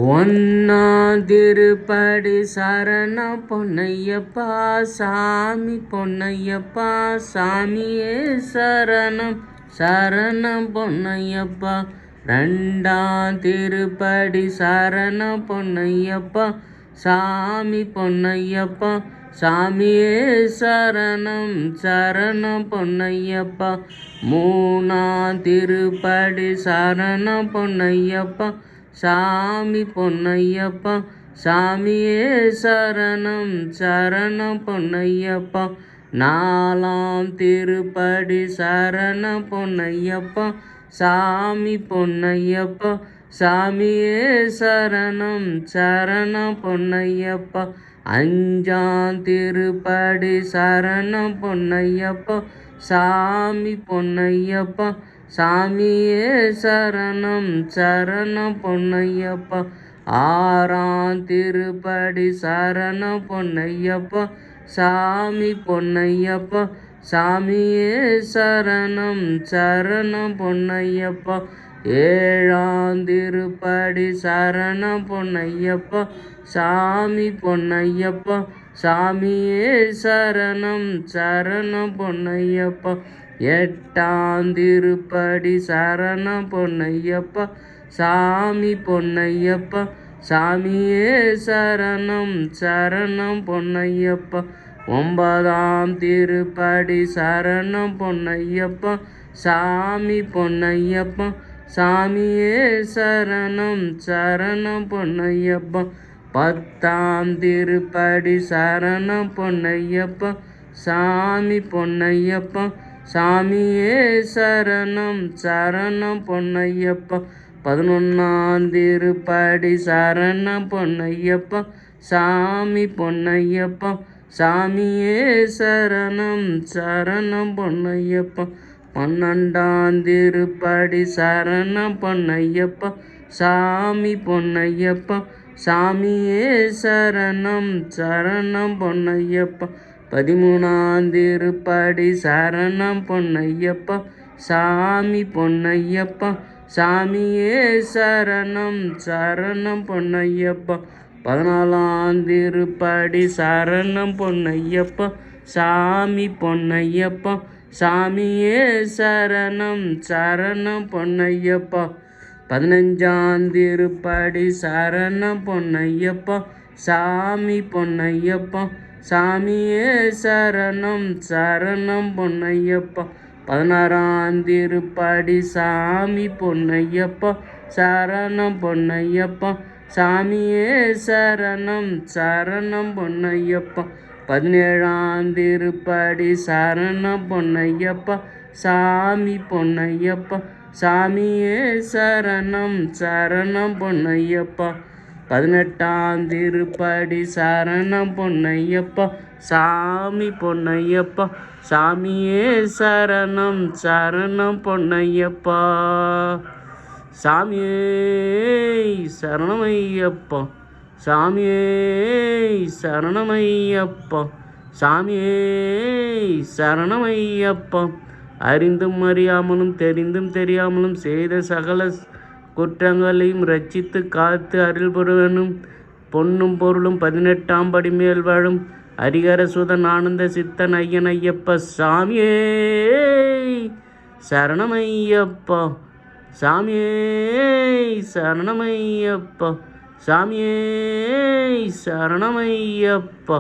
ஒன்னாதிருப்படி சரணம் பொன்னையப்பா சாமி பொன்னையப்பா சாமியே சரணம் சரணம் பொன்னையப்பா. ரெண்டாம் திருப்படி சரணம் பொன்னையப்பா சாமி பொன்னையப்பா சாமியே சரணம் சரணம் பொன்னையப்பா. மூணாம் திருப்படி சரணம் பொன்னையப்பா சாமி பொன்னையப்பா சாமியே சரணம் சரணம் பொன்னையப்பா. நாலாம் திருப்படி சரணம் பொன்னையப்பா சாமி பொன்னையப்பா சாமியே சரணம் சரணம் பொன்னையப்பா. அஞ்சாம் திருப்படி சரணம் பொன்னையப்பா சாமி பொன்னையப்பா சாமியே சரணம் சரணம் பொன்னையப்பா. ஆறாம் திருப்படி சரணம் பொன்னையப்பா சாமி பொன்னையப்பா சாமியே சரணம் சரணம் பொன்னையப்பா. ஏழாம் திருப்படி சரணம் பொன்னையப்பா சாமி பொன்னையப்பா சாமியே சரணம் சரணம் பொன்னையப்பா. எட்டாம் திருப்படி சரணம் பொன்னையப்பா சாமி பொன்னையப்பா சாமியே சரணம் சரணம் பொன்னையப்பா. ஒன்பதாம் திருப்படி சரணம் பொன்னையப்பா சாமி பொன்னையப்பா சாமியே சரணம் சரணம் பொன்னையப்பா. பத்தாம் திருப்படி சரணம் பொன்னையப்பா சாமி பொன்னையப்பா சாமியே சரணம் சரணம் பொன்னையப்பா. பதினொன்னாம் திருப்படி சரணம் பொன்னையப்பா சாமி பொன்னையப்பா சாமியே சரணம் சரணம் பொன்னையப்பா. பன்னெண்டாம் திருப்படி சரணம் பொன்னையப்பா சாமி பொன்னையப்பா சாமியே சரணம் சரணம் பொன்னையப்பா. பதிமூணாம் திருப்படி சரணம் பொன்னையப்பா சாமி பொன்னையப்பா சாமியே சரணம் சரணம் பொன்னையப்பா. பதினாலாம் திருப்படி சரணம் பொன்னையப்பா சாமி பொன்னையப்பா சாமியே சரணம் சரணம் பொன்னையப்பா. பதினஞ்சாம் திருப்படி சரணம் பொன்னையப்பா சாமி பொன்னையப்பா சாமியே சரணம் சரணம் பொன்னையப்பா. பதினாறாம் திருப்படி சாமி பொன்னையப்பா சரணம் பொன்னையப்பா சாமியே சரணம் சரணம் பொன்னையப்பா. பதினேழாம் திருப்படி சரணம் பொன்னையப்பா சாமி பொன்னையப்பா சாமியே சரணம் சரணம் பொன்னையப்பா. பதினெட்டாம் திருப்படி சரணம் பொன்னையப்பா சாமி பொன்னையப்பா சாமியே சரணம் சரணம் பொன்னையப்பா. சாமியே சரணமையப்பா சாமியே சரணமையப்பா சாமியே சரணமையப்பா. அறிந்தும் அறியாமலும் தெரிந்தும் தெரியாமலும் செய்த சகல குற்றங்களையும் ரட்சித்து காத்து அருள் புரிவனும் பொன்னும் பொருளும் 18ஆம் படி மேல் வாழும் ஹரிஹர சுதன் ஆனந்த சித்தன் ஐயன் ஐயப்பா சாமியே சரணமையப்பா சாமியே சரணமையப்பா சாமியே சரணமையப்பா.